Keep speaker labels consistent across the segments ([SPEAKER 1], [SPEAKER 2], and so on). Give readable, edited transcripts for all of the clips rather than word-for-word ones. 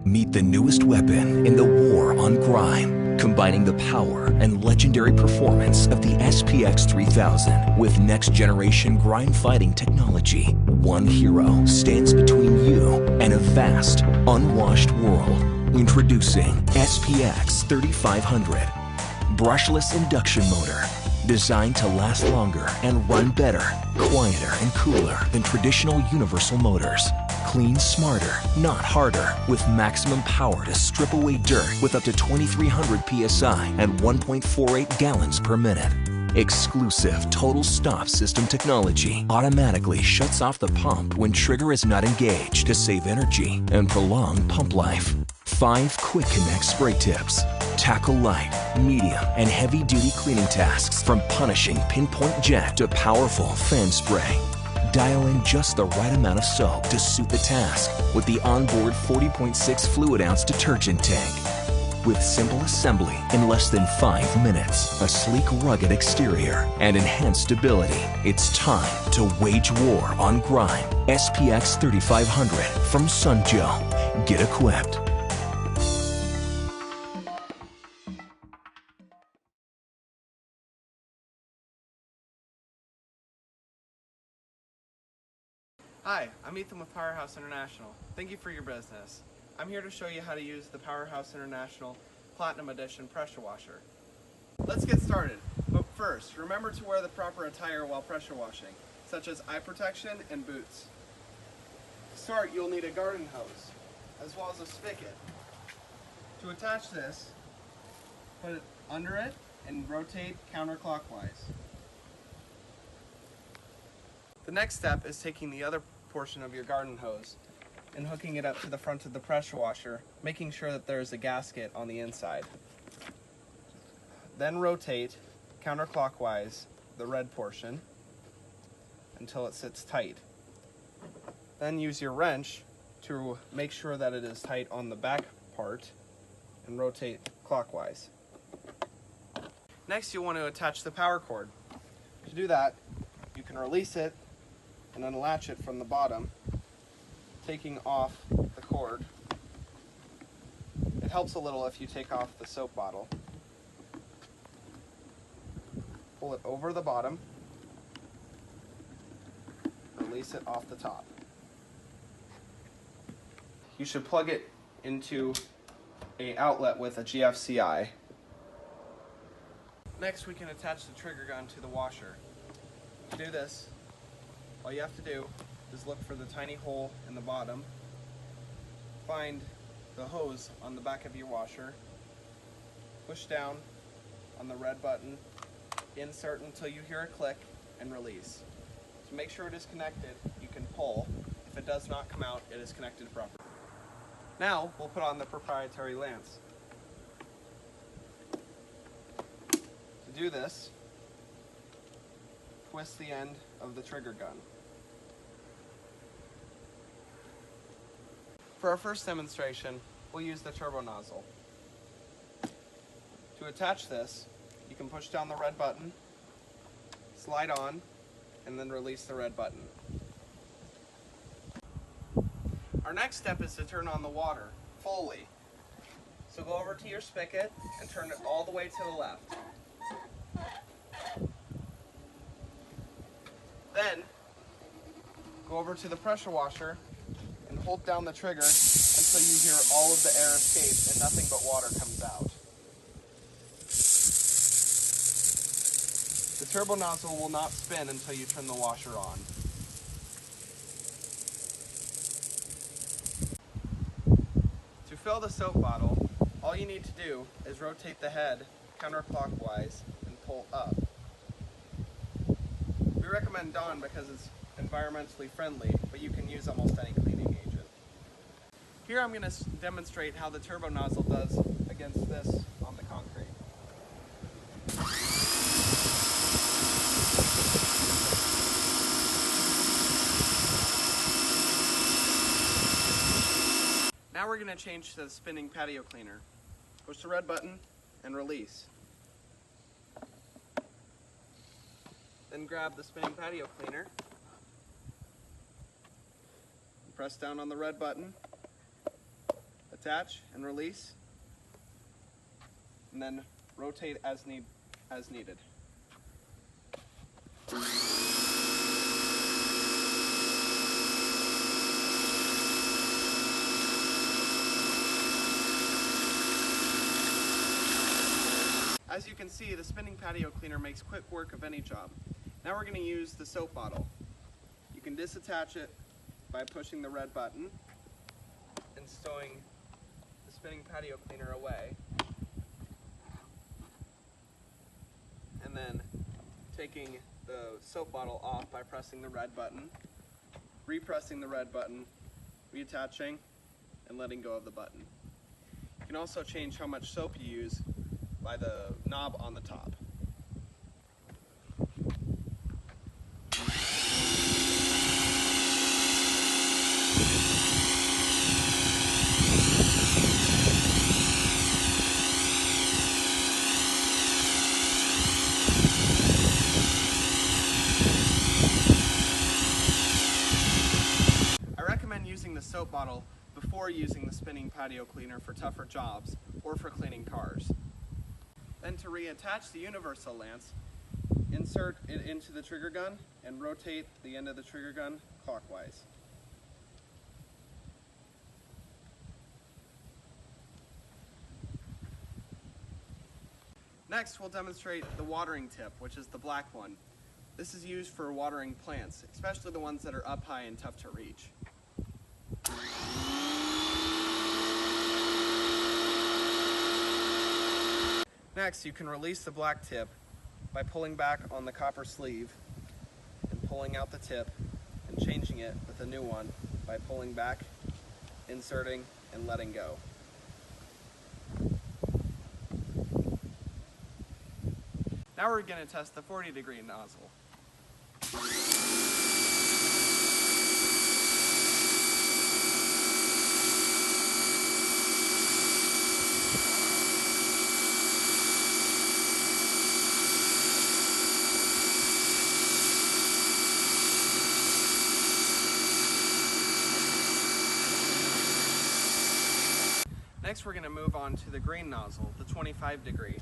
[SPEAKER 1] Meet the newest weapon in the war on grime, combining the power and legendary performance of the SPX3000 with next-generation grime-fighting technology. One hero stands between you and a vast, unwashed world. Introducing SPX3500, brushless induction motor, designed to last longer and run better, quieter and cooler than traditional universal motors. Clean smarter, not harder, with maximum power to strip away dirt with up to 2300 psi at 1.48 gallons per minute. Exclusive total stop system technology automatically shuts off the pump when trigger is not engaged to save energy and prolong pump life. 5 quick connect spray tips tackle light, medium, and heavy-duty cleaning tasks, from punishing pinpoint jet to powerful fan spray. Dial in just the right amount of soap to suit the task with the onboard 40.6 fluid ounce detergent tank. With simple assembly in less than 5 minutes, a sleek, rugged exterior, and enhanced stability, it's time to wage war on grime. SPX3500 from Sunjoe. Get equipped.
[SPEAKER 2] Hi, I'm Ethan with Powerhouse International. Thank you for your business. I'm here to show you how to use the Powerhouse International Platinum Edition pressure washer. Let's get started, but first, remember to wear the proper attire while pressure washing, such as eye protection and boots. To start, you'll need a garden hose, as well as a spigot. To attach this, put it under it and rotate counterclockwise. The next step is taking the other portion of your garden hose and hooking it up to the front of the pressure washer, making sure that there is a gasket on the inside. Then rotate counterclockwise the red portion until it sits tight. Then use your wrench to make sure that it is tight on the back part and rotate clockwise. Next, you'll want to attach the power cord. To do that, you can release it and unlatch it from the bottom, taking off the cord. It helps a little if you take off the soap bottle. Pull it over the bottom, release it off the top. You should plug it into an outlet with a GFCI. Next, we can attach the trigger gun to the washer. To do this, all you have to do is look for the tiny hole in the bottom, find the hose on the back of your washer, push down on the red button, insert until you hear a click, and release. To make sure it is connected, you can pull. If it does not come out, it is connected properly. Now, we'll put on the proprietary lance. To do this, twist the end of the trigger gun. For our first demonstration, we'll use the turbo nozzle. To attach this, you can push down the red button, slide on, and then release the red button. Our next step is to turn on the water fully. So go over to your spigot and turn it all the way to the left. Then, go over to the pressure washer and hold down the trigger until you hear all of the air escape and nothing but water comes out. The turbo nozzle will not spin until you turn the washer on. To fill the soap bottle, all you need to do is rotate the head counterclockwise and pull up. We recommend Dawn because it's environmentally friendly, but you can use almost any cleaning agent. Here I'm going to demonstrate how the turbo nozzle does against this on the concrete. Now we're going to change to the spinning patio cleaner. Push the red button and release. Then grab the spinning patio cleaner, press down on the red button, detach and release, and then rotate as needed. As you can see, the spinning patio cleaner makes quick work of any job. Now we're going to use the soap bottle. You can disattach it by pushing the red button and stowing the spinning patio cleaner away, and then taking the soap bottle off by pressing the red button, repressing the red button, reattaching, and letting go of the button. You can also change how much soap you use by the knob on the top. I recommend using the soap bottle before using the spinning patio cleaner for tougher jobs or for cleaning cars. Then to reattach the universal lance, insert it into the trigger gun and rotate the end of the trigger gun clockwise. Next, we'll demonstrate the watering tip, which is the black one. This is used for watering plants, especially the ones that are up high and tough to reach. Next, you can release the black tip by pulling back on the copper sleeve and pulling out the tip and changing it with a new one by pulling back, inserting, and letting go. Now we're going to test the 40-degree nozzle. Next, we're going to move on to the green nozzle, the 25-degree.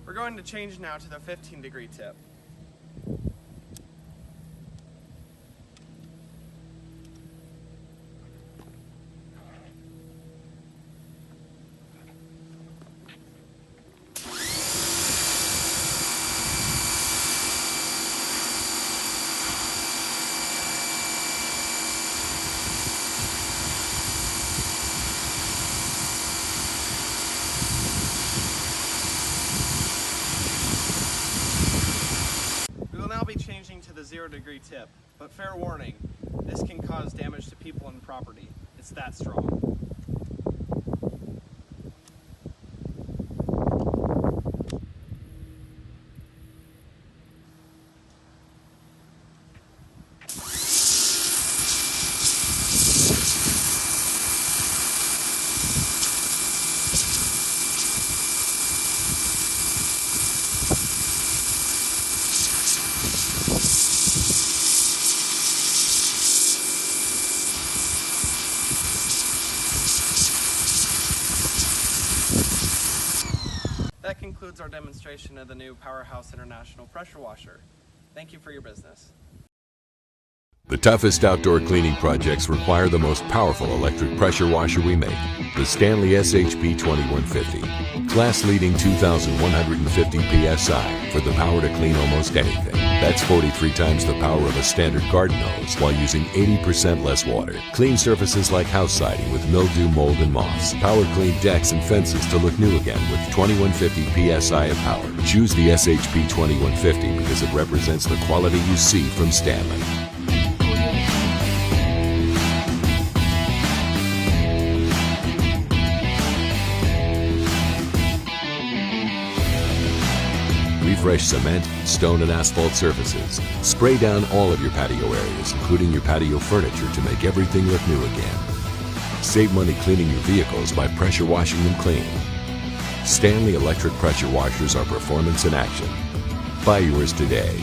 [SPEAKER 2] We're going to change now to the 15-degree tip. Changing to the 0-degree tip, but fair warning, this can cause damage to people and property. It's that strong. That concludes our demonstration of the new Powerhouse International Pressure Washer. Thank you for your business.
[SPEAKER 3] The toughest outdoor cleaning projects require the most powerful electric pressure washer we make, the Stanley SHP2150. Class-leading 2,150 PSI for the power to clean almost anything. That's 43 times the power of a standard garden hose while using 80% less water. Clean surfaces like house siding with mildew, mold, and moss. Power clean decks and fences to look new again with 2150 PSI of power. Choose the SHP2150 because it represents the quality you see from Stanley. refresh cement, stone, and asphalt surfaces. Spray down all of your patio areas, including your patio furniture, to make everything look new again. Save money cleaning your vehicles by pressure washing them clean. Stanley electric pressure washers are performance in action. Buy yours today.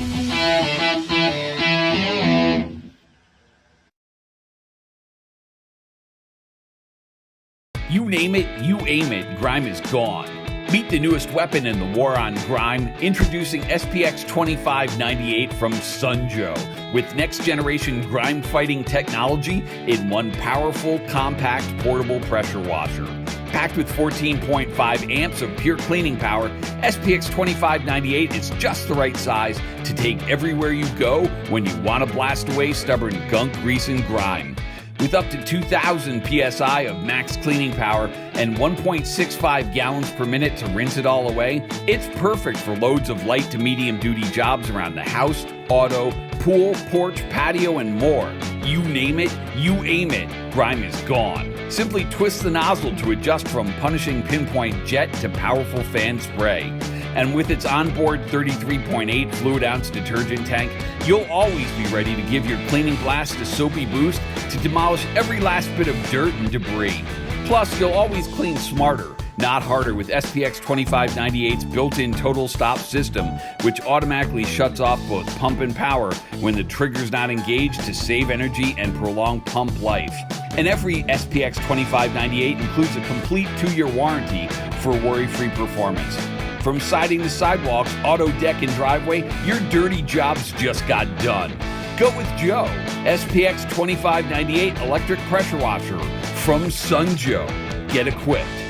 [SPEAKER 4] You name it, you aim it, grime is gone. Meet the newest weapon in the war on grime, introducing SPX3098 from Sunjoe, with next-generation grime-fighting technology in one powerful, compact, portable pressure washer. Packed with 14.5 amps of pure cleaning power, SPX3098 is just the right size to take everywhere you go when you want to blast away stubborn gunk, grease, and grime. With up to 2,000 psi of max cleaning power and 1.65 gallons per minute to rinse it all away, it's perfect for loads of light to medium duty jobs around the house, auto, pool, porch, patio, and more. You name it, you aim it, grime is gone. Simply twist the nozzle to adjust from punishing pinpoint jet to powerful fan spray. And with its onboard 33.8 fluid ounce detergent tank, you'll always be ready to give your cleaning blast a soapy boost to demolish every last bit of dirt and debris. Plus, you'll always clean smarter, not harder, with SPX3098's built-in total stop system, which automatically shuts off both pump and power when the trigger's not engaged to save energy and prolong pump life. And every SPX3098 includes a complete 2-year warranty for worry-free performance. From siding to sidewalks, auto deck, and driveway, your dirty jobs just got done. Go with Joe, SPX3098 electric pressure washer from Sunjoe. Get equipped.